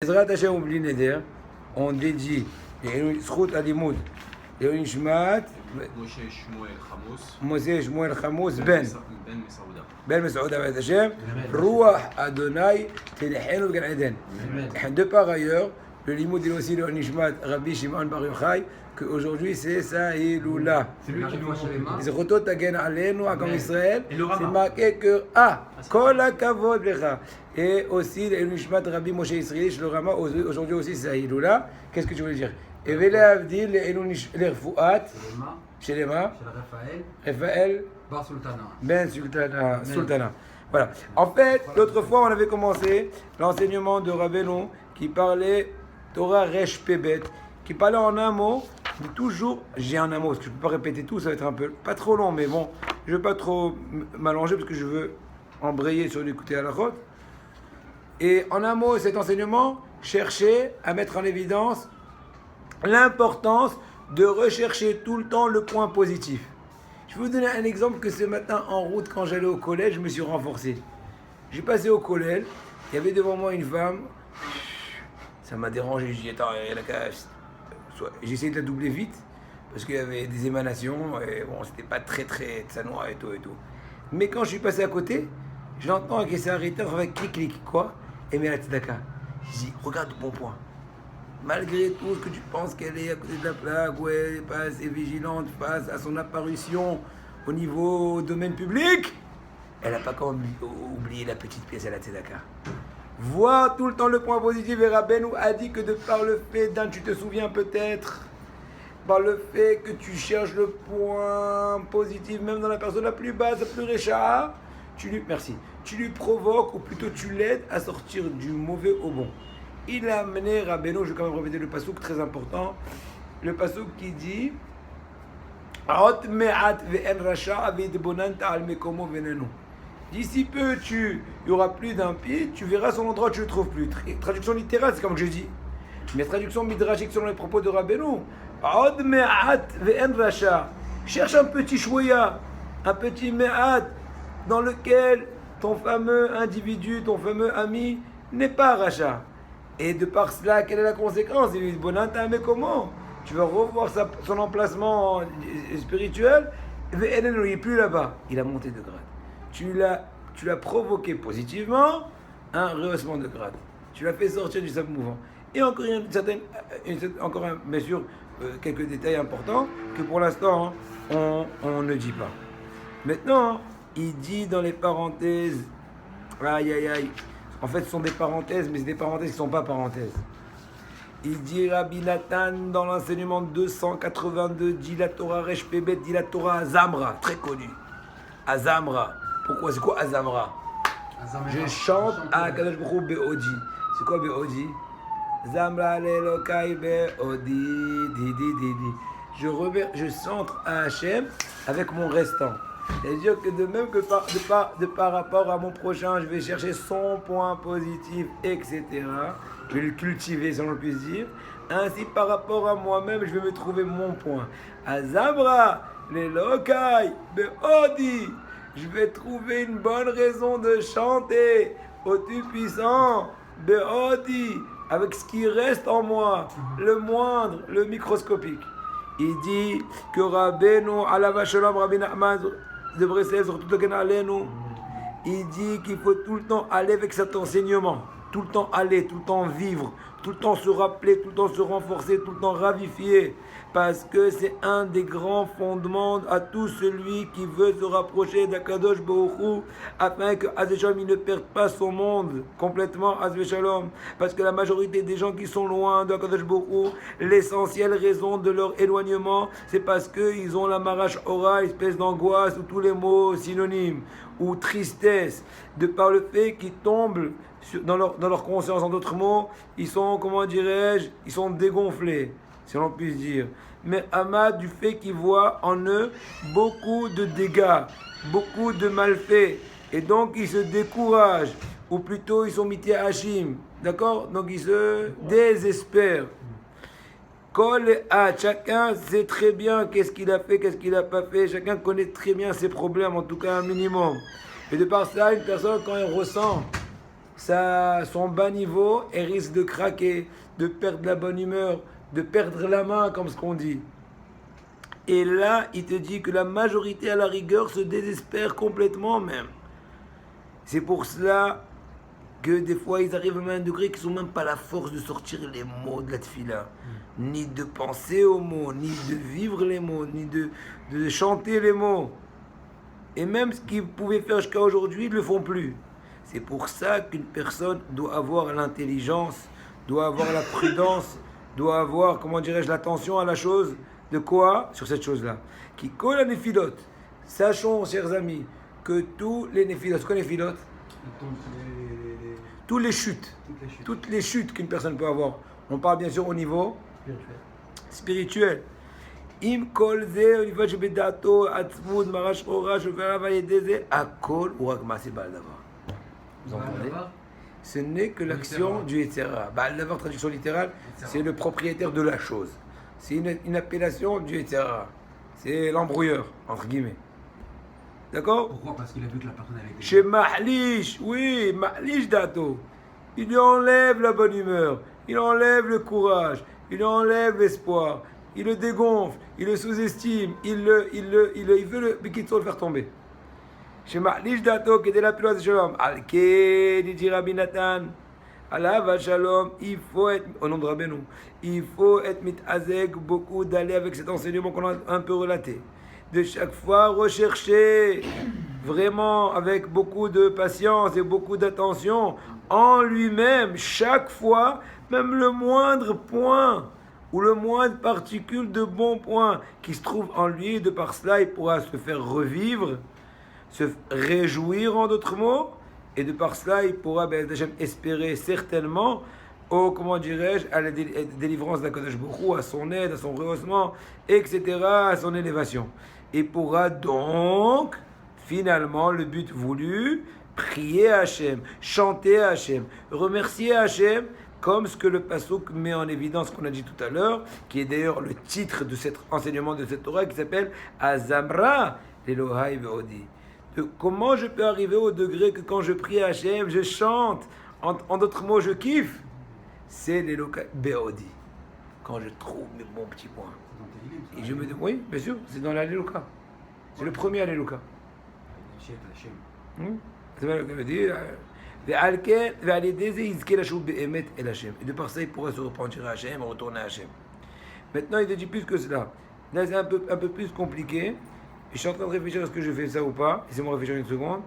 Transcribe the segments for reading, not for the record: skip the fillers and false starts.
Ezrat Hashem oublie Neder, on dédie les Zchut Alimut, les Nishmat, Moshe Shmuel Chamos Ben Mesouda Ben Hashem, Ruach Adonai Telechenu Gan Eden. De par ailleurs, le Limoud est aussi le Nishmat Rabbi Shimon Bar Yochai, qu'aujourd'hui c'est ça Iloula. C'est lui qui nous mange les mains. Zrotot Tagen Alenu Akam Israël, c'est marqué que Kol HaKavod Lecha. Et aussi le Nishmat Rabbi Moshe Israël, le Rama, aujourd'hui aussi c'est ça Iloula. Qu'est-ce que tu voulais dire? Et Vele Avdil, les Refuat, chez les mains, Raphaël, Ben Sultana. Voilà. En fait, l'autre fois, on avait commencé l'enseignement de Rabbeinu qui parlait Torah Resh Pebet, qui parlait en un mot, mais toujours, j'ai un mot, parce que je ne peux pas répéter tout, ça va être un peu, pas trop long, mais bon, je ne veux pas trop m'allonger parce que je veux embrayer sur l'écouter à la route. Et en un mot, cet enseignement cherchait à mettre en évidence l'importance de rechercher tout le temps le point positif. Je vais vous donner un exemple que ce matin en route, quand j'allais au collège, je me suis renforcé. J'ai passé au collège, il y avait devant moi une femme, ça m'a dérangé, j'ai dit attends, j'ai essayé de la doubler vite, parce qu'il y avait des émanations, et bon, c'était pas très tsanoua et tout. Mais quand je suis passé à côté, j'entends qu'elle s'est arrêtée, on fait clic, quoi, et met la tzedaka. Je dis, regarde mon point. Malgré tout ce que tu penses qu'elle est à côté de la plaque, ou elle n'est pas assez vigilante face à son apparition au niveau domaine public, elle n'a pas quand même oublié la petite pièce à la tzedaka. Vois tout le temps le point positif, et Rabbeinu a dit que de par le fait tu te souviens peut-être, par le fait que tu cherches le point positif, même dans la personne la plus basse, la plus récha, tu lui provoques, ou plutôt tu l'aides à sortir du mauvais au bon. Il a amené Rabbeinu, je vais quand même répéter le passouk très important, le passouk qui dit d'ici peu, il n'y aura plus d'impie, tu verras son endroit, tu ne le trouves plus. Traduction littérale, c'est comme je dis. Mais traduction midrashique selon les propos de Rabbeinu, cherche un petit chouïa, un petit me'at, dans lequel ton fameux individu, ton fameux ami n'est pas racha. Et de par cela, quelle est la conséquence? Il dit, mais comment? Tu vas revoir son emplacement spirituel, il n'est plus là-bas. Il a monté de grade. Tu l'as provoqué positivement, un rehaussement de grade. Tu l'as fait sortir du sable mouvant. Et encore bien sûr, quelques détails importants que pour l'instant, on ne dit pas. Maintenant, il dit dans les parenthèses, aïe. En fait, ce sont des parenthèses, mais c'est des parenthèses qui ne sont pas parenthèses. Il dit Rabbi Nathan dans l'enseignement 282, dit la Torah Resh Pebet, dit la Torah Azamra, très connu. Azamra. Pourquoi? C'est quoi Azamra? Je chante à Kadosh Baruch Hu Be'odi. C'est quoi Be'odi? Zamra lelokai Be'odi, di. Je centre à Hachem avec mon restant. C'est-à-dire que de même que par rapport à mon prochain, je vais chercher son point positif, etc. Je vais le cultiver, si on peut dire. Ainsi, par rapport à moi-même, je vais me trouver mon point. Azamra, les lokai, be'odi. Je vais trouver une bonne raison de chanter au Tout-Puissant, be'odi, avec ce qui reste en moi, le moindre, le microscopique. Il dit que Rabbeinu, Alav Shalom, Rabbi Nachman de Breslev, il dit qu'il faut tout le temps aller avec cet enseignement, tout le temps aller, tout le temps vivre, tout le temps se rappeler, tout le temps se renforcer, tout le temps ravifier, parce que c'est un des grands fondements à tout celui qui veut se rapprocher d'Akadosh Baruch Hu, afin que Azveshalom il ne perde pas son monde complètement, Azveshalom, parce que la majorité des gens qui sont loin d'Akadosh Baruch Hu, l'essentielle raison de leur éloignement, c'est parce qu'ils ont la marache aura, espèce d'angoisse, ou tous les mots synonymes, ou tristesse, de par le fait qu'ils tombent dans leur conscience. En d'autres mots, ils sont, comment dirais-je, ils sont dégonflés, si l'on puisse dire. Mais Ahmad, du fait qu'ils voient en eux beaucoup de dégâts, beaucoup de malfaits, et donc ils se découragent, ou plutôt ils sont mités à Hachim, d'accord? Donc ils se désespèrent. Chacun sait très bien qu'est-ce qu'il a fait, qu'est-ce qu'il n'a pas fait, chacun connaît très bien ses problèmes, en tout cas un minimum. Et de par ça, une personne, quand elle ressent son bas niveau et risque de craquer, de perdre la bonne humeur, de perdre la main, comme ce qu'on dit. Et là, il te dit que la majorité, à la rigueur, se désespère complètement même. C'est pour cela que des fois, ils arrivent même à un degré qu'ils n'ont même pas la force de sortir les mots de la tefila, ni de penser aux mots, ni de vivre les mots, ni de chanter les mots. Et même ce qu'ils pouvaient faire jusqu'à aujourd'hui, ils ne le font plus. C'est pour ça qu'une personne doit avoir l'intelligence, doit avoir la prudence, doit avoir, comment dirais-je, l'attention à la chose. De quoi? Sur cette chose-là. Qui colle à néphilote. Sachons, chers amis, que tous les néphilotes, quoi néphilotes? Toutes les chutes. Toutes les chutes qu'une personne peut avoir. On parle bien sûr au niveau spirituel. Im kol ze, au niveau de bedato, atzmud, marash ora, shofara, vayedeze, akol ou rakmasi bal davar. Vous entendez? Ce n'est que l'action du Yetzera. Bal davar, traduction littérale, c'est le propriétaire de la chose. C'est une appellation du Yetzera. C'est l'embrouilleur, entre guillemets. D'accord? Pourquoi? Parce qu'il a vu que la personne avait été... Chez Mahlish, oui, Mahlish Dato. Il lui enlève la bonne humeur, il enlève le courage, il enlève l'espoir, il le dégonfle, il le sous-estime, il veut le faire tomber. Chez Mahlish Dato, qui était la pilote de Shalom, Al-Ke, dit Rabbi Nathan, Allah Shalom, il faut être, au nom de Rabbeinu, il faut être mitazek, beaucoup d'aller avec cet enseignement qu'on a un peu relaté. De chaque fois rechercher vraiment avec beaucoup de patience et beaucoup d'attention en lui-même, chaque fois, même le moindre point ou le moindre particule de bon point qui se trouve en lui, de par cela il pourra se faire revivre, se réjouir en d'autres mots, et de par cela il pourra espérer certainement comment dirais-je, à la délivrance d'Akadosh Baruch Hu, à son aide, à son rehaussement, etc., à son élévation. Et pourra donc, finalement, le but voulu, prier à Hachem, chanter à Hachem, remercier Hachem, comme ce que le Passouk met en évidence, qu'on a dit tout à l'heure, qui est d'ailleurs le titre de cet enseignement de cette Torah, qui s'appelle Azamra Elohai Ve'odi. Comment je peux arriver au degré que quand je prie à Hachem, je chante, en d'autres mots, je kiffe? C'est l'Elohai Ve'odi. Quand je trouve mes bons petits points. Et je me dis, oui, bien sûr, c'est dans l'Alléluia. C'est le premier Alléluia. C'est bien ce que veut dire. Et de par ça, il pourra se repentir à Hachem, retourner à Hachem. Maintenant, il te dit plus que cela. Là, c'est un peu plus compliqué. Et je suis en train de réfléchir à ce que je fais ça ou pas. Laissez-moi réfléchir une seconde.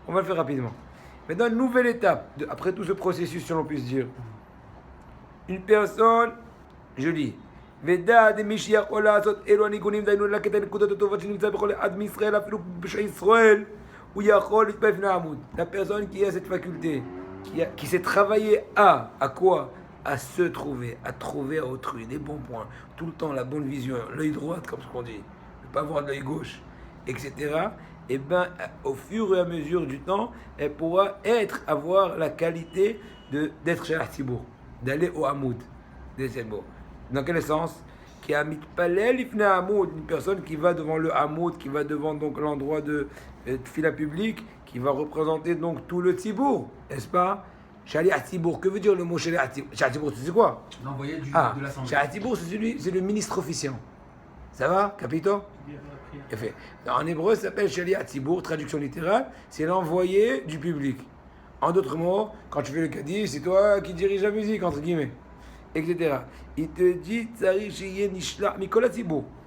On va le faire rapidement. Maintenant, une nouvelle étape, après tout ce processus, si l'on puisse dire. Une personne, je lis. La personne qui a cette faculté, qui s'est travaillé à quoi? À se trouver, à trouver à autrui des bons points, tout le temps la bonne vision, l'œil droit comme ce qu'on dit, ne pas voir de l'œil gauche, etc. Et bien, au fur et à mesure du temps, elle pourra avoir la qualité d'être chez Artibourg, d'aller au Hamoud, dans quel sens? Qui a mitpalel ifne Hamoud, une personne qui va devant le Hamoud, qui va devant donc l'endroit de fila public, qui va représenter donc tout le Tzibour, n'est-ce pas? Shaliach Tzibour, que veut dire le mot Shaliach Tzibour? Shaliach Tzibour, tu sais quoi? L'envoyé de l'Assemblée. Shaliach Tzibour, c'est le ministre officiant. Ça va, capito? Fait. En hébreu, ça s'appelle Shaliach Tzibour, traduction littérale, c'est l'envoyé du public. En d'autres mots, quand tu fais le Kaddish, c'est toi qui dirige la musique, entre guillemets, etc. Il te dit,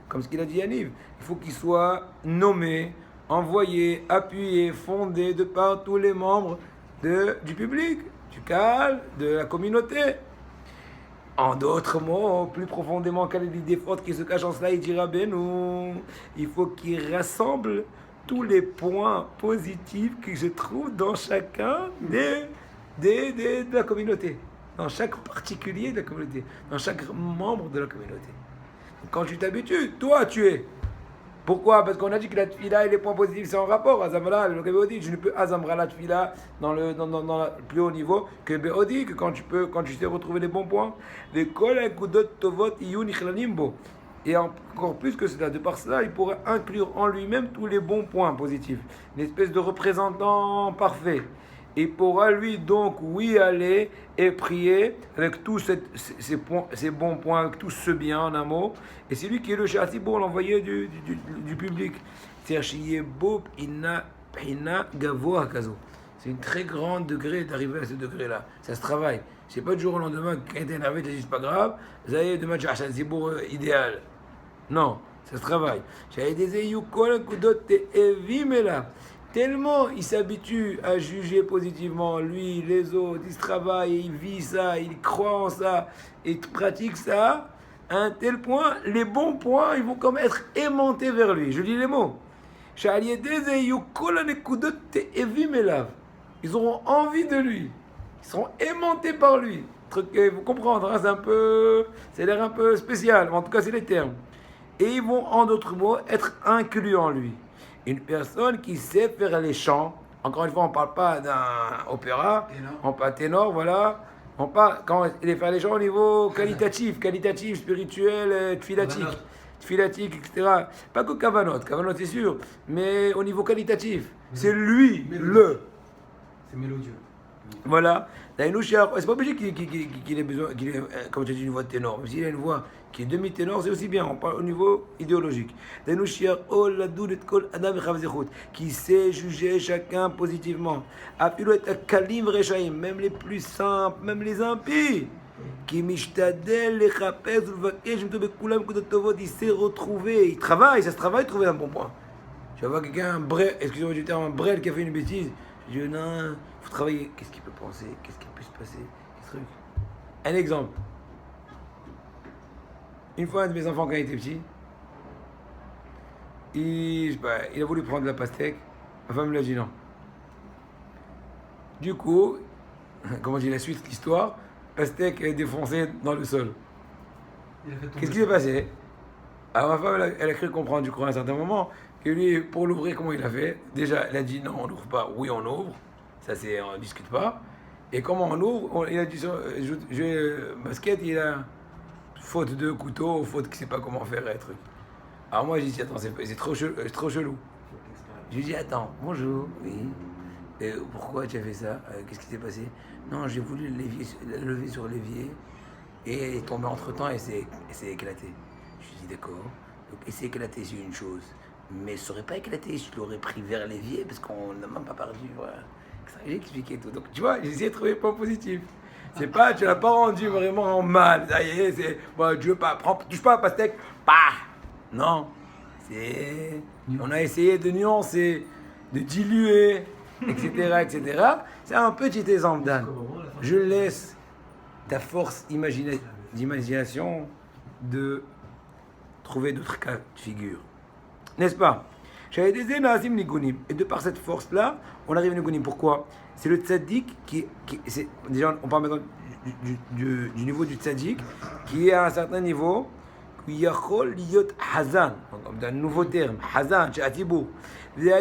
comme ce qu'il a dit Yaniv, il faut qu'il soit nommé, envoyé, appuyé, fondé de par tous les membres du public, du Kahal, de la communauté. En d'autres mots, plus profondément, quelle est l'idée forte qui se cache en cela? Il dira, il faut qu'il rassemble tous les points positifs qui se trouvent dans chacun de la communauté, dans chaque particulier de la communauté, dans chaque membre de la communauté. Quand tu t'habitues, toi tu es. Pourquoi? Parce qu'on a dit que la tfila et les points positifs c'est en rapport. Azamra, le Be'odi, je ne peux azamra la tfila dans le plus haut niveau que Be'odi, que quand tu sais retrouver les bons points. Les kol akudot tovot iyun ichlanim bo. Et encore plus que cela, de par cela, il pourra inclure en lui-même tous les bons points positifs. Une espèce de représentant parfait. il pourra lui donc, oui, aller et prier avec tous ces bons points, avec tout ce bien en un mot. Et c'est lui qui est le Sha'atibour, l'envoyé du public. C'est un très grand degré d'arriver à ce degré-là. Ça se travaille. C'est pas du jour au lendemain, quand t'es énervé, tu dis c'est pas grave, vous allez demain tu as un Sha'atibour idéal. Non, ça se travaille. Tellement il s'habitue à juger positivement lui, les autres, il se travaille, il vit ça, il croit en ça, il pratique ça, à un tel point, les bons points, ils vont comme être aimantés vers lui. Je lis les mots. Ils auront envie de lui. Ils seront aimantés par lui. Truc qu'il faut comprendre, hein, c'est l'air un peu spécial, mais en tout cas c'est les termes. Et ils vont, en d'autres mots, être inclus en lui. Une personne qui sait faire les chants, encore une fois, on ne parle pas d'un opéra, on parle ténor, voilà. On parle, quand il fait les chants au niveau qualitatif, spirituel, tfilatique, etc. Pas que kavanot c'est sûr, mais au niveau qualitatif. C'est lui, C'est mélodieux. Voilà. C'est pas obligé qu'il ait besoin, comme tu dis, une voix de ténor. Mais s'il a une voix qui est demi-ténor, c'est aussi bien. On parle au niveau idéologique. Qui sait juger chacun positivement. Même les plus simples, même les impies. Qui il sait retrouver. Il travaille, ça se travaille de trouver un bon point. Tu vas voir quelqu'un, un brel, excusez-moi du terme, un brel qui a fait une bêtise. Je dis non, il faut travailler. Qu'est-ce qu'il peut penser? Qu'est-ce qui peut se passer? Truc. Un exemple. Une fois, un de mes enfants, quand il était petit, il a voulu prendre de la pastèque. Ma femme lui a dit non. Du coup, comment dire la suite de l'histoire, pastèque est défoncée dans le sol. Qu'est-ce qui s'est passé? Alors ma femme, elle a cru comprendre, je crois, à un certain moment, que lui, pour l'ouvrir, comment il a fait? Déjà, elle a dit non, on n'ouvre pas. Oui, on ouvre. Ça, on ne discute pas. Et comment on ouvre? Il a dit, basket, il a faute de couteau, faute qu'il ne sait pas comment faire un truc. Alors moi, j'ai dit, attends, c'est trop chelou. Je lui ai dit, attends, bonjour, oui. Et pourquoi tu as fait ça? Qu'est-ce qui s'est passé? Non, j'ai voulu lever sur l'évier et il est tombé entre-temps et c'est éclaté. Je lui ai dit, d'accord. Donc, il s'est éclaté, c'est une chose. Mais ça n'aurait pas éclaté si tu l'aurais pris vers l'évier parce qu'on n'a même pas perdu. Voilà. J'ai expliqué tout. Donc, tu vois, j'ai essayé de trouver le point positif. C'est pas, tu l'as pas rendu vraiment en mal. Ça y est, c'est, bon, tu veux pas, touche pas à la pastèque. Bah, non. On a essayé de nuancer, de diluer, etc. C'est un petit exemple, Dan. Je laisse ta force d'imagination de trouver d'autres cas de figure. N'est-ce pas? Et de par cette force-là, on arrive à Nigunim. Pourquoi? C'est le tzaddik déjà, on parle maintenant du niveau du tzaddik, qui est à un certain niveau, qui yachol liyot hazan, d'un nouveau terme, hazan, sha'atibour. Celui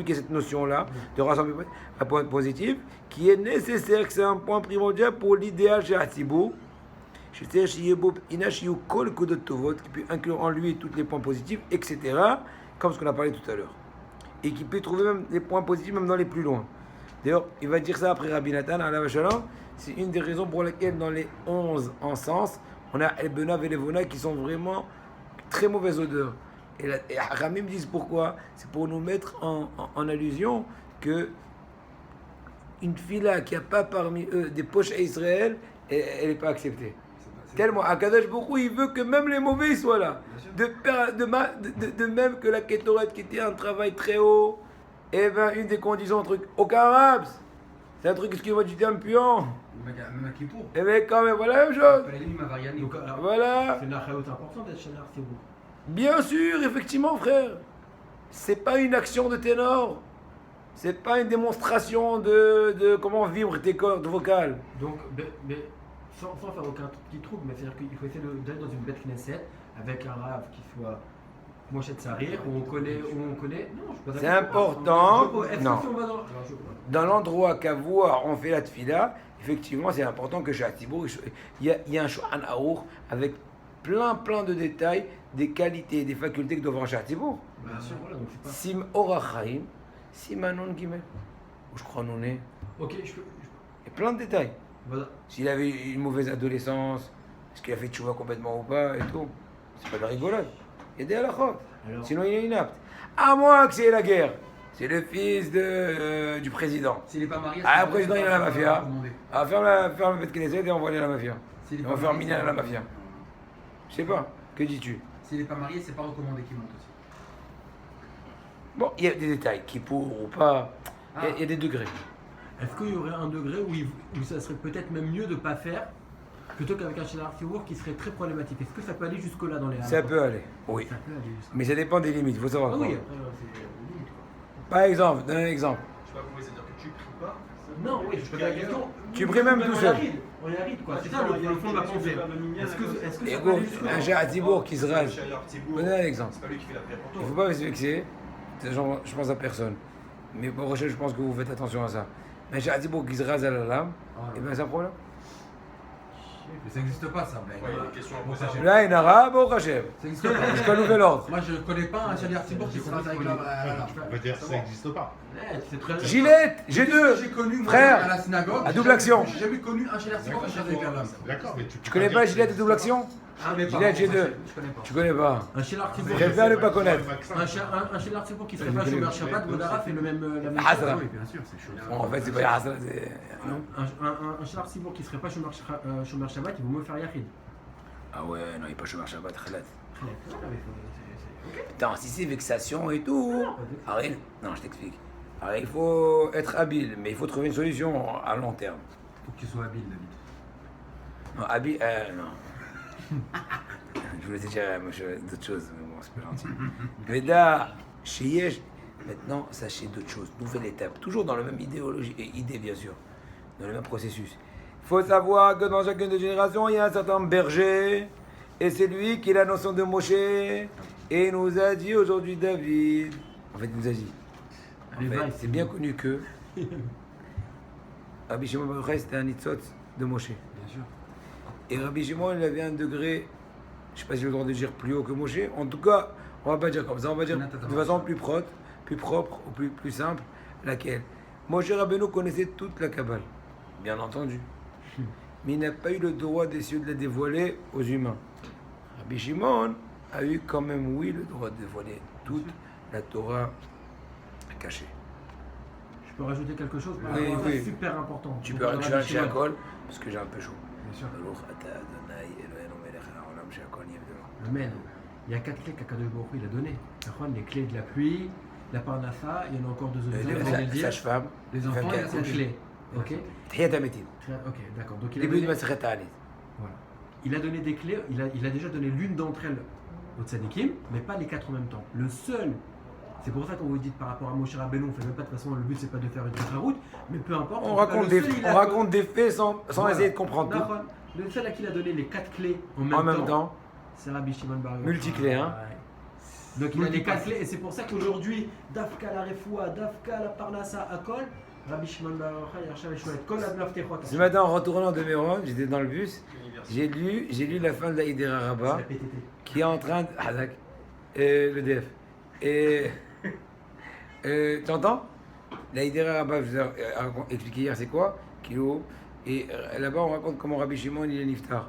qui a cette notion-là de rassemblement à point positif, qui est nécessaire, que c'est un point primordial pour l'idéal sha'atibour. Qui peut inclure en lui tous les points positifs, etc., comme ce qu'on a parlé tout à l'heure. Et qui peut trouver même des points positifs, même dans les plus loin. D'ailleurs, il va dire ça après Rabbi Nathan, c'est une des raisons pour lesquelles dans les 11 encens, on a El Benav et Levona qui sont vraiment très mauvaise odeur. Et Ramim disent pourquoi? C'est pour nous mettre en allusion que une fille-là qui n'a pas parmi eux des poches à Israël, elle n'est pas acceptée. Tellement, Akadosh Baruch Hu, il veut que même les mauvais soient là. De même que la Kétoret qui était un travail très haut, et bien une des conditions, un truc, aucun Rabs, c'est un truc, excusez-moi du terme puant. Même à Kippour. Et bien quand même, voilà la même chose. Voilà. C'est une achat importante d'être Shana Artibou. Bien sûr, effectivement, frère. C'est pas une action de ténor. C'est pas une démonstration de comment vivre tes cordes vocales. Donc, mais sans faire aucun petit truc, mais c'est-à-dire qu'il faut essayer d'aller dans une bête Knesset avec un rave qui soit Moshe Tsarir, où on connaît. Non, je suis pas c'est important. Non. Si on va dans l'endroit qu'avoir on fait la tfila, effectivement, c'est important que chez Atibour, il y a un Shohan Aour avec plein de détails, des qualités, des facultés que doit avoir chez Atibour. Bien sûr, voilà, donc c'est pas... Sim Orachaim, Simanon Gimel. Ou je crois Nouné. Ok, je peux. Il y a plein de détails. Voilà. S'il avait une mauvaise adolescence, est-ce qu'il a fait tchouva complètement ou pas et tout. C'est pas de la rigolade. Il y a des halakhot. Sinon il est inapte. À moins que c'est la guerre. C'est le fils du président. S'il n'est pas marié, Ah, le président il a la mafia. recommandé. Ah, ferme le Bet Knesset et envoie-les à la mafia. S'il est On pas va faire marié, miner à c'est la pas mafia. Je sais pas. Que dis-tu? S'il n'est pas marié, c'est pas recommandé qu'il monte aussi. Bon, il y a des détails, qui pour ou pas. Il y a des degrés. Est-ce qu'il y aurait un degré où ça serait peut-être même mieux de ne pas faire plutôt qu'avec un Shel Artibour qui serait très problématique? Est-ce que ça peut aller jusque-là dans les Ça peut aller, oui. Ça peut aller jusque-là. Mais ça dépend des limites, il faut savoir. Ah quoi. oui, après, c'est limite, quoi. Par exemple, donne un exemple. Je sais pas comment c'est-à-dire que tu pries pas. Non, oui, je pose la question. Tu pries même tout seul. On y arrive, quoi. C'est ça le fond de ma pensée. Est-ce que Et ça peut gros, aller jusque-là? un Shel Artibour qui se rase. C'est Donne un exemple. pas lui qui fait la prière pour Il toi. ne faut pas se vexer. Je pense à personne. Mais pour recherche, je pense que vous faites attention à ça. Mais un Shel Artibour qui se rase à la lame, et bien c'est un problème. Mais ça n'existe pas, ça. Ouais, il y a des questions à poser. Là, il y en aura, bon, Hachem. Ça n'existe pas. Jusqu'à nouvel ordre. Moi, je ne connais pas un Shel Artibour qui se rase avec la. On va dire que ça n'existe pas. Ouais, c'est très Gillette, j'ai deux. J'ai connu moi, Frère, à la synagogue. à double action. J'ai jamais connu un Shel Artibour qui se rase avec la lame. D'accord, mais Tu connais pas Gillette et double action? Ah, mais Gillette, j'ai deux. Je connais pas. Tu connais pas. Un Shel Artibour. Préfère ne pas connaître. Un Shel Artibour qui serait pas Shomer Shabbat, Godara fait le même. La même Hasra. chose. Oui, bien sûr, c'est chaud. Bon, en fait, c'est pas Hasra, c'est. Non. Un Shel Artibour qui serait pas Shomer Shabbat, il vaut mieux faire Yachid. Ah ouais, non, il n'est pas Shomer Shabbat, Khalat. Ok. Attends, si c'est vexation et tout. Arrête. Non, je t'explique. Alors, il faut être habile, mais il faut trouver une solution à long terme. Faut que tu sois habile, David. Non, habile. Non. Je voulais te dire d'autres choses, mais bon, c'est pas gentil. Mais là, chez Yesh, maintenant, sachez d'autres choses. Nouvelle étape. Toujours dans la même idée, bien sûr. Dans le même processus. Il faut savoir que dans chacune des générations, il y a un certain berger. Et c'est lui qui a la notion de Moshe. Et il nous a dit aujourd'hui David. En fait, il nous a dit. En fait, c'est bien connu que Rabbi Shimon Bar Yochai, c'était un nitzot de Moshe. Bien sûr. Et Rabbi Shimon, il avait un degré, je ne sais pas si j'ai le droit de dire plus haut que Moshe. En tout cas, on ne va pas dire comme ça, on va dire de façon plus propre ou plus simple. Laquelle? Moshe Rabbeinu connaissait toute la Kabbale, bien entendu. Mais il n'a pas eu le droit d'essayer de la dévoiler aux humains. Rabbi Shimon a eu quand même, oui, le droit de dévoiler toute la Torah cachée. Je peux rajouter quelque chose? Oui, C'est oui. super important. Tu Donc, peux dans rajouter la un chez Shimon. Akol, parce que j'ai un peu chaud. Bien sûr. Amen. Il y a 4 clés qu'Akadosh Baruch Hu, il a données. Les clés de la pluie, la parnassa, il y en a encore 2 autres. Vous allez le dire. Sage-femme, Les enfants, il y a C'est une clé. Ok. Tahiyat HaMetim. Ok, d'accord. Donc il a, Début de donné, Masechet Ta'anit. voilà. Il a donné des clés, il a déjà donné l'une d'entre elles au tzadikim, mais pas les 4 en même temps. Le seul, c'est pour ça qu'on vous dit par rapport à Moshe Rabbeinu, on fait même pas de toute façon, le but c'est pas de faire une route, mais peu importe. On en tout cas, raconte, le seul, il a raconte des faits sans Voilà. essayer de comprendre tout. D'accord. Le seul à qui il a donné les 4 clés En même temps, c'est Rabbi Shimon Bar Yochai. Multiclés, hein. Ouais. Donc il a les 4 clés, et c'est pour ça qu'aujourd'hui, Dafka la Refoua, Dafka la Parnassa Akol, Rabbi Shimon Bar Yochai, Yarchav et Shouet, Kol Adnaf Techot. ce matin en retournant de Méron, j'étais dans le bus, j'ai lu la fin de la Hidera C'est Rabbah la PTT. qui est en train de. Hazak, le DF. Et. Tu entends? La Hidera Rabbah, je vous ai expliqué hier, c'est quoi? Kilo. Et là-bas, on raconte comment Rabbi Shimon il est niftar.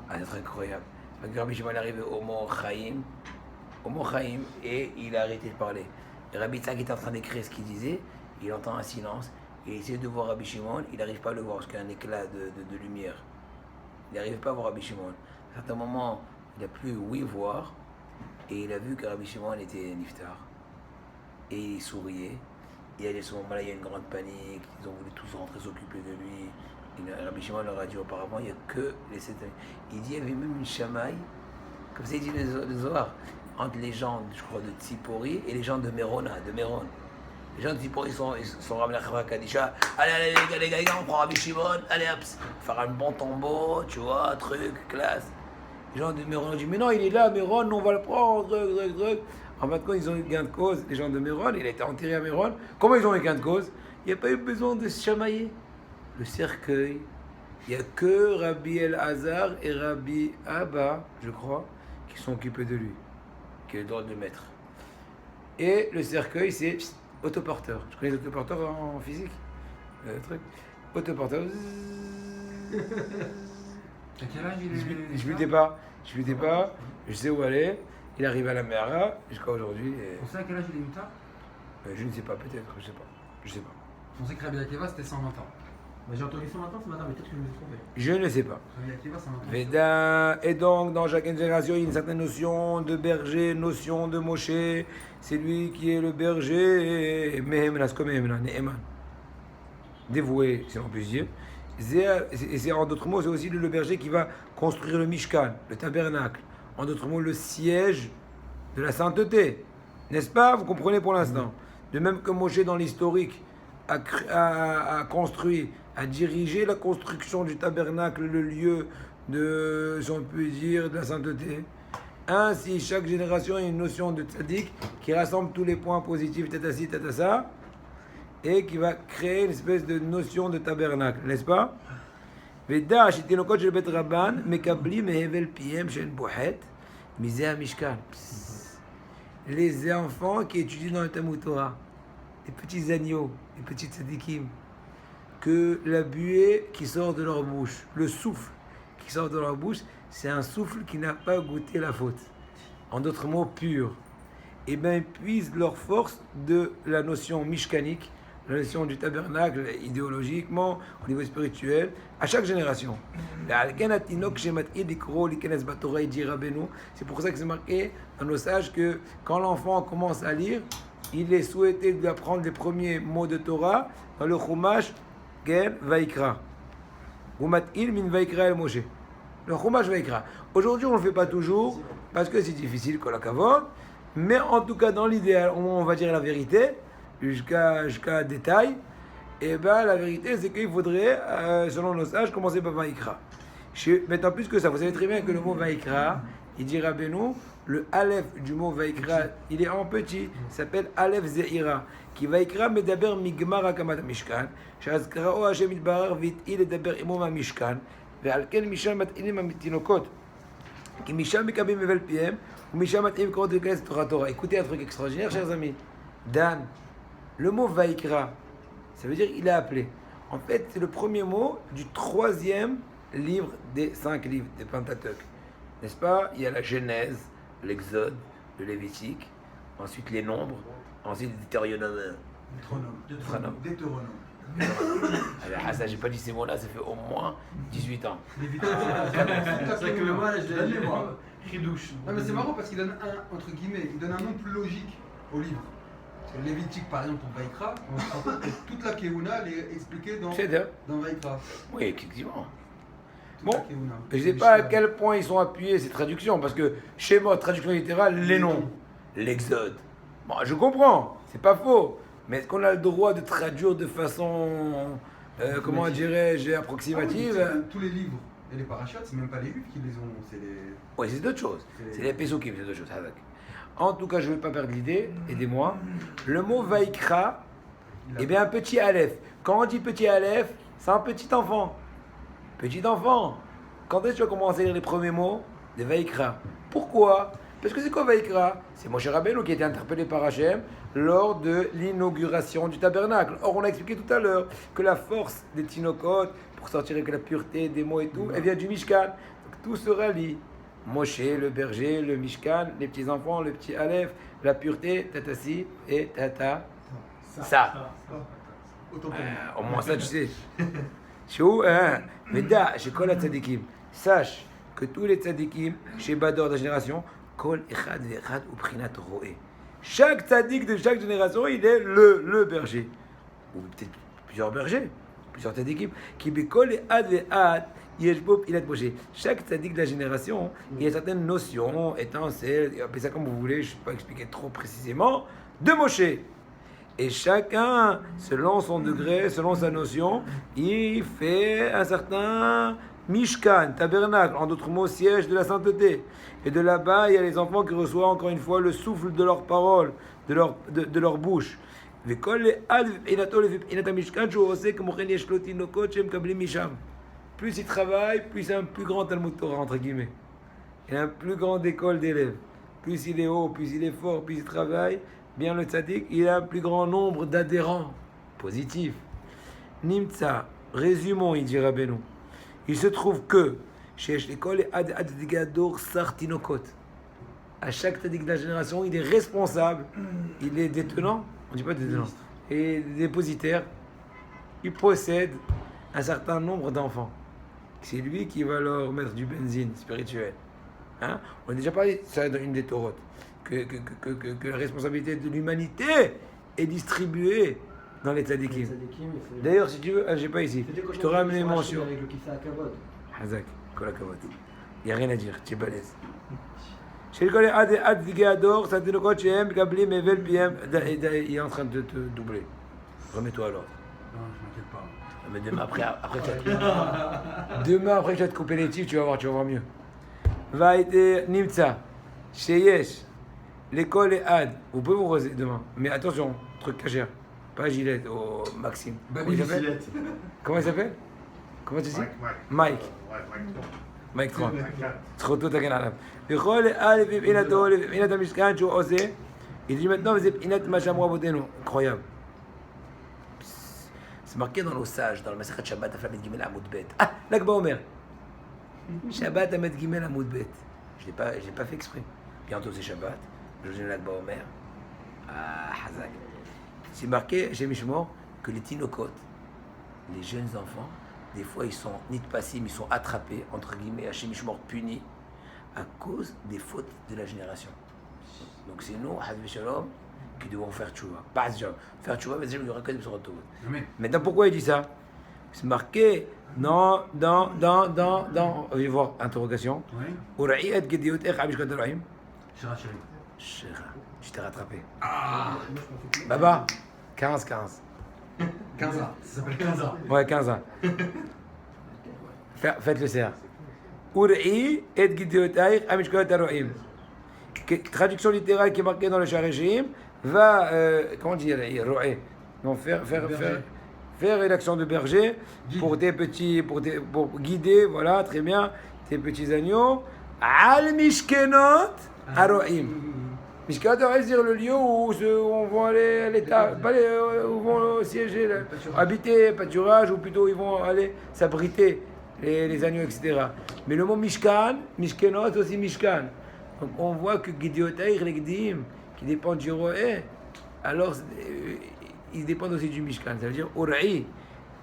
Ah, c'est incroyable. Parce que Rabbi Shimon est arrivé au mot Chaim, et il a arrêté de parler. Et Rabbi Tzak était en train d'écrire ce qu'il disait, il entend un silence, il essaie de voir Rabbi Shimon, il n'arrive pas à le voir parce qu'il y a un éclat de lumière. Il n'arrive pas à voir Rabbi Shimon. À un certain moment, il a pu voir, et il a vu que Rabbi Shimon était niftar. Et il souriait. Et à ce moment-là, il y a une grande panique, ils ont voulu tous rentrer s'occuper de lui. Et Rabbi Shimon leur a dit auparavant, il n'y a que les 7 amis. Il dit, il y avait même une chamaille, comme ça il dit le Zohar, entre les gens, je crois, de Tzipori et les gens de Mérona, de Méron. Les gens de Tzipori sont ramenés à Chavra Kadisha. Allez, les gars, on prend Rabbi Shimon, allez, hop, faire un bon tombeau, tu vois, truc, classe. Les gens de Méron ont dit, mais non, il est là, Méron, on va le prendre, truc. En fin de compte, ils ont eu gain de cause, les gens de Méron, il a été enterré à Méron. Comment ils ont eu gain de cause? Il n'y a pas eu besoin de se chamailler. Le cercueil, il n'y a que Rabbi El-Hazar et Rabbi Abba, je crois, qui sont occupés de lui, qui est le droit de le mettre. Et le cercueil, c'est autoporteur. Je connais les autoporteurs en physique. Truc. Autoporteur. À quel âge il est? Je lui dis pas, je sais où aller. Il arrive à la mer jusqu'à aujourd'hui. Et... On sait à quel âge il est Utah? Je ne sais pas, peut-être, je sais pas. On sait que Rabbi Akiva c'était 120 ans. J'ai entendu 120 ans ce matin, mais peut-être que je me suis trompé. Je ne sais pas. Rabbi Akiva 120 ans. Veda, et donc dans chaque génération, il y a une certaine notion de berger, notion de Moshe. C'est lui qui est le berger, Mehemna, c'est comme Mehemna, Ne'eman. Dévoué, si on peut dire. Et c'est, en d'autres mots, c'est aussi le berger qui va construire le Mishkan, le tabernacle. En d'autres mots, le siège de la sainteté. N'est-ce pas? Vous comprenez pour l'instant. De même que Moshe, dans l'historique, a construit, a dirigé la construction du tabernacle, le lieu de, si on peut dire, de la sainteté. Ainsi, chaque génération a une notion de tzaddik qui rassemble tous les points positifs, tatasi, tatasa, et qui va créer une espèce de notion de tabernacle, n'est-ce pas? Veda, shitinokot shel bet rabban, mekabli mehevel piem shen bohet, miseh mishkan. Les enfants qui étudient dans le Talmud Torah, les petits agneaux, les petits tzaddikim, que la buée qui sort de leur bouche, le souffle qui sort de leur bouche, c'est un souffle qui n'a pas goûté la faute. En d'autres mots, pur. Et bien, ils puisent leur force de la notion mishkanique, la notion du tabernacle idéologiquement, au niveau spirituel, à chaque génération. C'est pour ça que c'est marqué dans nos sages que quand l'enfant commence à lire, il est souhaité de lui apprendre les premiers mots de Torah dans le Chumash Ger Vaikra. Umat'il min Vaikra el Moshe. Le Chumash Vaikra. Aujourd'hui, on ne le fait pas toujours parce que c'est difficile, kol hakavod, mais en tout cas, dans l'idéal, on va dire la vérité, jusqu'à détail. Et bien, la vérité, c'est qu'il faudrait, selon nos sages, commencer par Vaikra. Maintenant, plus que ça, vous savez très bien que le mot Vaikra, il dit Rabbeinu, le Aleph du mot Vaikra, il est en petit, il s'appelle Aleph Zeira, qui Vaikra medaber migmar akamat mishkan, shazkrao Hashem itbarar vit'il edaber imom mishkan, ועל כן משם מתאימים המתינוקות, כי משם מקבלים מבל פיהם, ומשם מתאים קורות להיכנס לתוך התורה. Écoutez un truc extraordinaire, chers amis. Dan, le mot Vaikra, ça veut dire il a appelé. En fait, c'est le premier mot du 3e livre des 5 livres des Pentateuque. N'est-ce pas? Il y a la Genèse, l'Exode, le Lévitique, ensuite les Nombres, ensuite le Deutéronome. Deutéronome. Alors, Hassan, j'ai pas dit ces mots-là, ça fait au moins 18 ans. C'est vrai que moi, je l'ai moi. Ridouche. Non mais c'est marrant parce qu'il donne un, entre guillemets, il donne un nom plus logique au livre. Parce que Lévitique par exemple pour Vaikra, on se rend compte que toute la Keuna elle est expliquée dans Vaikra. Oui, effectivement. Toute Bon, la Keuna. je ne sais pas à quel point ils sont appuyés ces traductions, parce que chez moi, traduction littérale, les noms, l'Exode. Bon, je comprends, c'est pas faux. Mais est-ce qu'on a le droit de traduire de façon, comment dirais-je, approximative? Tous les livres et les parachutes, c'est même pas les livres qui les ont, c'est les... Oui, c'est d'autres choses. C'est les Pesukim, c'est d'autres choses. En tout cas, je ne vais pas perdre l'idée, aidez-moi. Le mot Vaikra, eh bien, un petit Aleph. Quand on dit petit Aleph, c'est un petit enfant. Petit enfant. Quand est-ce que tu vas commencer à lire les premiers mots de Vaikra? Pourquoi? Parce que c'est quoi Vaikra? C'est Moshe Rabbeinu qui a été interpellé par Hachem lors de l'inauguration du tabernacle. Or, on a expliqué tout à l'heure que la force des Tinokot, pour sortir avec la pureté des mots et tout, elle vient du Mishkan. Donc tout se rallie. Moshe, le berger, le Mishkan, les petits-enfants, le petit Aleph, la pureté, Tatasi et Tata. Ça. Au moins ça, tu sais. Chez où, hein? Mais da, chez Kol Tzadikim, sache que tous les Tzadikim, chez Bador de la génération, Kol Echad Echad ou Prinat Roé. Chaque Tzadik de chaque génération, il est le berger. Ou peut-être plusieurs bergers, plusieurs Tzadikim, qui Bekol Echad Echad. Chaque tzaddik de la génération, il y a certaines notions, étincelles, appelez ça comme vous voulez, je ne vais pas expliquer trop précisément, de Moshe. Et chacun, selon son degré, selon sa notion, il fait un certain Mishkan, tabernacle, en d'autres mots, siège de la sainteté. Et de là-bas, il y a les enfants qui reçoivent encore une fois le souffle de leurs paroles, de leur bouche. Plus il travaille, plus c'est un plus grand Talmud Torah, entre guillemets. Il a une plus grande école d'élèves. Plus il est haut, plus il est fort, plus il travaille, bien le tzaddik, il a un plus grand nombre d'adhérents positifs. Nimtsa, résumons, il dit Rabbeinu. Il se trouve que chez l'école Ad Sartinokot, à chaque tzaddik de la génération, il est responsable, il est détenant, on ne dit pas détenant, et dépositaire, il possède un certain nombre d'enfants. C'est lui qui va leur mettre du benzine spirituel. Hein? On a déjà parlé, ça dans une des Torotes, que la responsabilité de l'humanité est distribuée dans les tzadikim. D'ailleurs, si tu veux, j'ai pas ici, je te ramène les mentions. Hazak, kol hakavod. Il n'y a rien à dire, tu es balèze. Chez le collègue Ad Digador, ça te le coach, il est en train de te doubler. Remets-toi alors. Non, je m'inquiète pas. Mais demain après, tu vas te couper les tifs, tu vas voir mieux. Va être Nimtsa, Sheyesh, l'école est Ad. Vous pouvez vous roser demain. Mais attention, truc cachère. Pas Gillette, oh, Maxime. Comment il s'appelle? Comment tu dis? Mike. Mike 3. זכותו תגן עליו. בכל א' בפעינתו, בפעינת המשכן שהוא עושה, il dit maintenant, וזה פעינת מה שאמרו אבותינו. incroyable. C'est marqué dans nos sages, dans le Masechet Shabbat, Aflamet Gimel Amoud Bet. Ah, Lag BaOmer. Shabbat, Amet Gimel Amoud Bet. Je l'ai pas fait exprès. Bientôt c'est Shabbat. Je dis Lag BaOmer. Ah, Hazak. C'est marqué chez Mishmor que les Tinokot, les jeunes enfants, des fois ils sont ni de passim, ils sont attrapés, entre guillemets, Hachem Mishmor punis à cause des fautes de la génération. Donc c'est nous, Hazve Shalom, qui devons faire tchouva. Pas faire tchouva, mais je me raconte sur tout. Maintenant, pourquoi il dit ça? C'est marqué dans. On va voir, interrogation. Ura'iat Gediot Ech Abishkat Elohim. Shira, je t'ai rattrapé. Baba, 15. 15 ans. Ça s'appelle 15 ans. Ouais, 15 ans. Faites le cerf. Ura'i et Gediot Ech Abishkat Elohim. Traduction littérale qui est marquée dans le Sharejim. Va, comment dire, donc faire une action de berger pour tes petits, pour guider, voilà, très bien, tes petits agneaux. Al Mishkenot Aroim. Mishkenot Aroim, c'est-à-dire le lieu où on va aller à l'état, où vont siéger, habiter, pâturage, ou plutôt ils vont aller s'abriter, les agneaux, etc. Mais le mot Mishkan, Mishkenot, c'est aussi Mishkan. Donc on voit que Gidiotaïr, les Gdim, qui dépendent du Roé, alors ils dépendent aussi du Mishkan. Ça veut dire Oraï,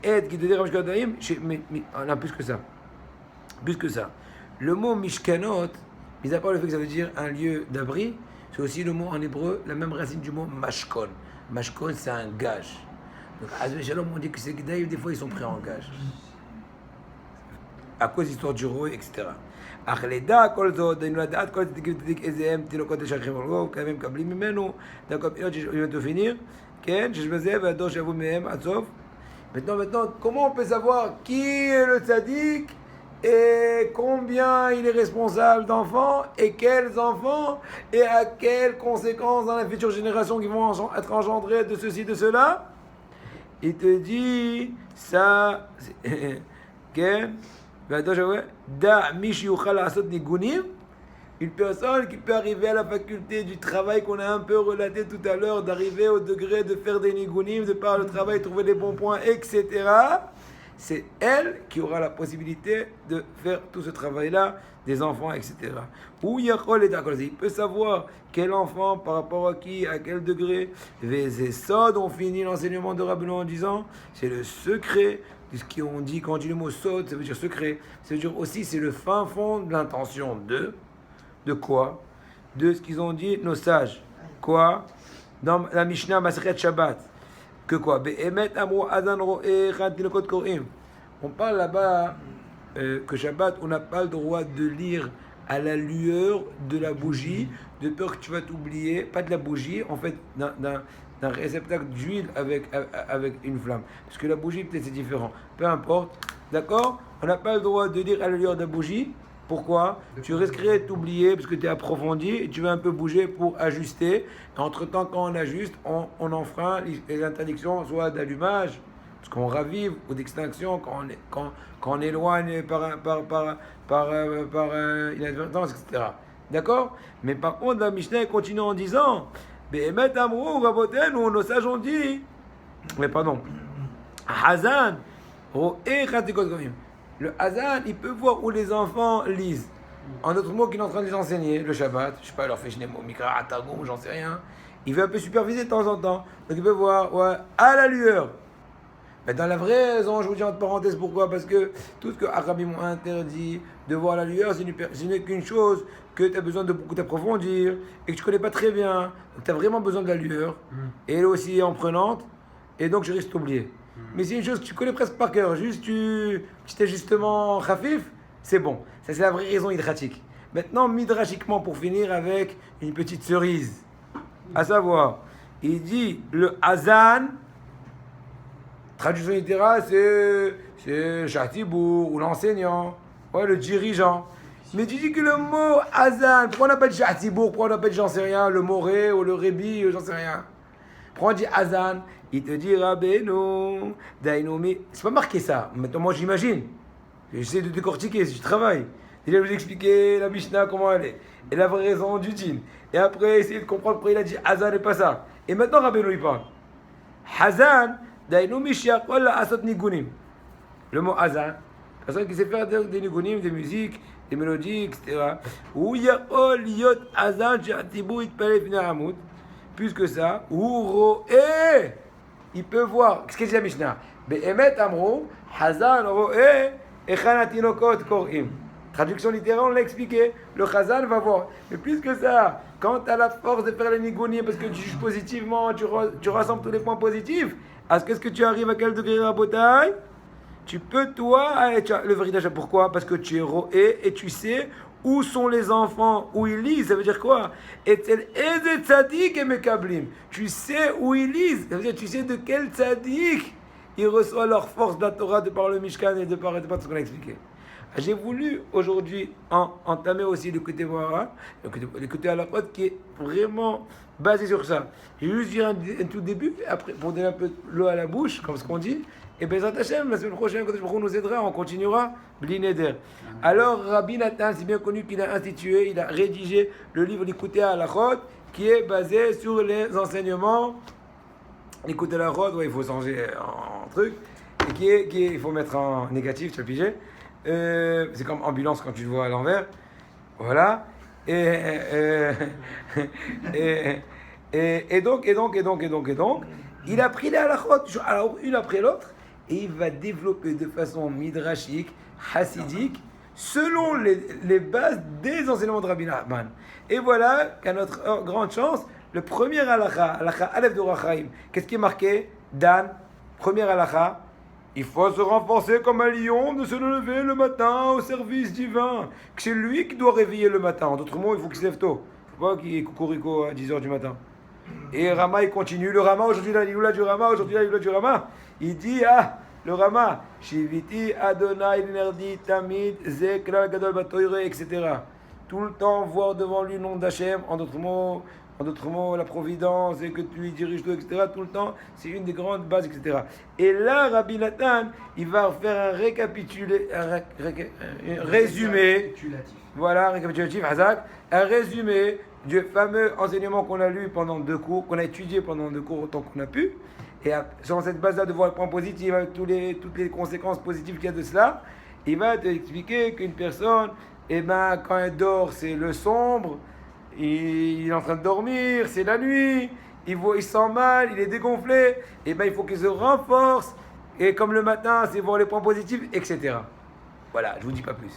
et Gidiotaïr Mishkanotaïm, mais on a plus que ça. Plus que ça. Le mot Mishkanot, mis à part le fait que ça veut dire un lieu d'abri, c'est aussi le mot en hébreu, la même racine du mot Mashkon. Mashkon, c'est un gage. Donc, Hazve Shalom, on dit que ces Gdaïm, des fois, ils sont pris en gage. À cause de l'histoire du Roé, etc. אך לדע כל זאת, דיינו לדעת כל צדיק איזה הם תינוקות לשכם הרוב, כמה הם מקבלים ממנו, דקות פנינות שיש באמת finir, כן, שיש בזה, והדור שיבוא מהם עד סוף. Maintenant, comment on peut savoir qui est le tzaddik et combien il est responsable d'enfants et quels enfants et à quelles conséquences dans la future génération qui vont être engendrées de ceci, de cela? Il te dit, ça, כן? Une personne qui peut arriver à la faculté du travail qu'on a un peu relaté tout à l'heure, d'arriver au degré de faire des nigunim, de par le travail, trouver des bons points, etc. C'est elle qui aura la possibilité de faire tout ce travail-là, des enfants, etc. Où il peut savoir quel enfant, par rapport à qui, à quel degré. Vezesod, on finit l'enseignement de Rabbeinu en disant, c'est le secret. Ce qu'on dit, quand on dit le mot sod, ça veut dire secret. Ça veut dire aussi, c'est le fin fond de l'intention de quoi? De ce qu'ils ont dit nos sages. Quoi? Dans la Mishnah Masechet Shabbat. Que quoi? On parle là-bas que Shabbat, on n'a pas le droit de lire à la lueur de la bougie, de peur que tu vas t'oublier, pas de la bougie, en fait, d'un réceptacle d'huile avec une flamme. Parce que la bougie, peut-être c'est différent. Peu importe. D'accord? On n'a pas le droit de lire à la lueur de la bougie. Pourquoi? Tu risquerais de t'oublier parce que tu es approfondi et tu vas un peu bouger pour ajuster. Et entre-temps, quand on ajuste, on enfreint les interdictions, soit d'allumage, parce qu'on ravive, ou d'extinction, quand on éloigne par inadvertance, etc. D'accord? Mais par contre, la Mishnah continue en disant Be'emet amrou, rabotenu, nos sages ont dit. Mais pardon. Hazan, ro'e chatikot goyim. Le Hazan, il peut voir où les enfants lisent. En d'autres mots, qu'il est en train de les enseigner le Shabbat. Je sais pas, il leur fait Shnemo, Mikra, Atagou, j'en sais rien. Il veut un peu superviser de temps en temps. Donc il peut voir, ouais, à la lueur. Mais dans la vraie raison, je vous dis entre parenthèses pourquoi. Parce que tout ce que Arabim m'ont interdit de voir la lueur, ce n'est qu'une chose que tu as besoin de beaucoup t'approfondir et que tu connais pas très bien. Donc tu as vraiment besoin de la lueur. Et elle est aussi emprenante. Et donc je risque d'oublier. Mais c'est une chose que tu connais presque par cœur. Juste tu t'es justement khafif, c'est bon. Ça c'est la vraie raison hydratique. Maintenant, midrashiquement, pour finir avec une petite cerise. À savoir, il dit le Hazan. Traduction littérale, c'est Shatibour ou l'enseignant, ouais, le dirigeant. Mais tu dis que le mot Hazan, pourquoi on appelle Shatibour, pourquoi on appelle, j'en sais rien, le Moré ou le Rébi, j'en sais rien. Pourquoi on dit Hazan, il te dit Rabbeinu, Dainoumi. C'est pas marqué ça. Maintenant, moi j'imagine. J'essaie de décortiquer si je travaille. Il va vous expliquer la Mishnah, comment elle est. Et la vraie raison du dîn. Et après, essayer de comprendre pourquoi il a dit Hazan et pas ça. Et maintenant, Rabbeinu, il parle. Hazan. Le mot Hazan, personne qui sait faire des nigunim, des musiques, des mélodies, etc. Plus que ça, il peut voir. Qu'est-ce qu'il dit la Mishnah? Traduction littérale, on l'a expliqué. Le Hazan va voir. Mais plus que ça, quand tu as la force de faire les nigunim, parce que tu juges positivement, tu rassembles tous les points positifs. Est-ce que tu arrives à quel degré Rabotai? Tu peux, toi, le véritable. Pourquoi? Parce que tu es roé et tu sais où sont les enfants, où ils lisent. Ça veut dire quoi? Et tzadik et mekablim. Tu sais où ils lisent. Ça veut dire tu sais de quel tzadik ils reçoivent leur force de la Torah de par le Mishkan et de par tout ce qu'on a expliqué. J'ai voulu aujourd'hui entamer aussi le côté Wara, le côté Halachot qui est vraiment basé sur ça. Je vais juste dire un tout début, après, pour donner un peu l'eau à la bouche, comme ce qu'on dit. Et Bezrat Hashem, la semaine prochaine, quand on nous aidera, on continuera Bli Neder. Alors, Rabbi Nathan, c'est bien connu qu'il a institué, il a rédigé le livre L'Ikouté Halachot, qui est basé sur les enseignements. L'Ikouté Halachot, ouais, il faut changer en truc, et qui est, il faut mettre en négatif, tu as pigé. C'est comme ambulance quand tu le vois à l'envers. Voilà. Et donc, il a pris les halachot, alors une après l'autre, et il va développer de façon midrashique, hassidique, selon les bases des enseignements de Rabbi Nachman. Et voilà qu'à notre grande chance, le premier halakha Aleph de Rachaim, qu'est-ce qui est marqué? Dan, premier halakha. Il faut se renforcer comme un lion, de se lever le matin au service divin. Que c'est lui qui doit réveiller le matin. En d'autres mots, il faut qu'il se lève tôt. Il ne faut pas qu'il est cocorico à 10h du matin. Et Rama, il continue. Le Rama, aujourd'hui, la Lioula du Rama. Il dit, le Rama, Shiviti, Adonai, Nerdi, Tamid, Zekla, Gadol, Batoire, etc. Tout le temps, voir devant lui le nom d'Hachem. En d'autres mots, la providence et que tu lui diriges tout, etc. Tout le temps, c'est une des grandes bases, etc. Et là, Rabbi Nathan, il va faire un résumé. Voilà, récapitulatif, Hazak. Un résumé du fameux enseignement qu'on a lu pendant 2 cours, qu'on a étudié pendant 2 cours autant qu'on a pu. Et sur cette base-là, de voir le point positif avec toutes les conséquences positives qu'il y a de cela, il va te expliquer qu'une personne, quand elle dort, c'est le sombre. Il est en train de dormir, c'est la nuit, il sent mal, il est dégonflé, il faut qu'il se renforce, et comme le matin, c'est voir les points positifs, etc. Voilà, je vous dis pas plus.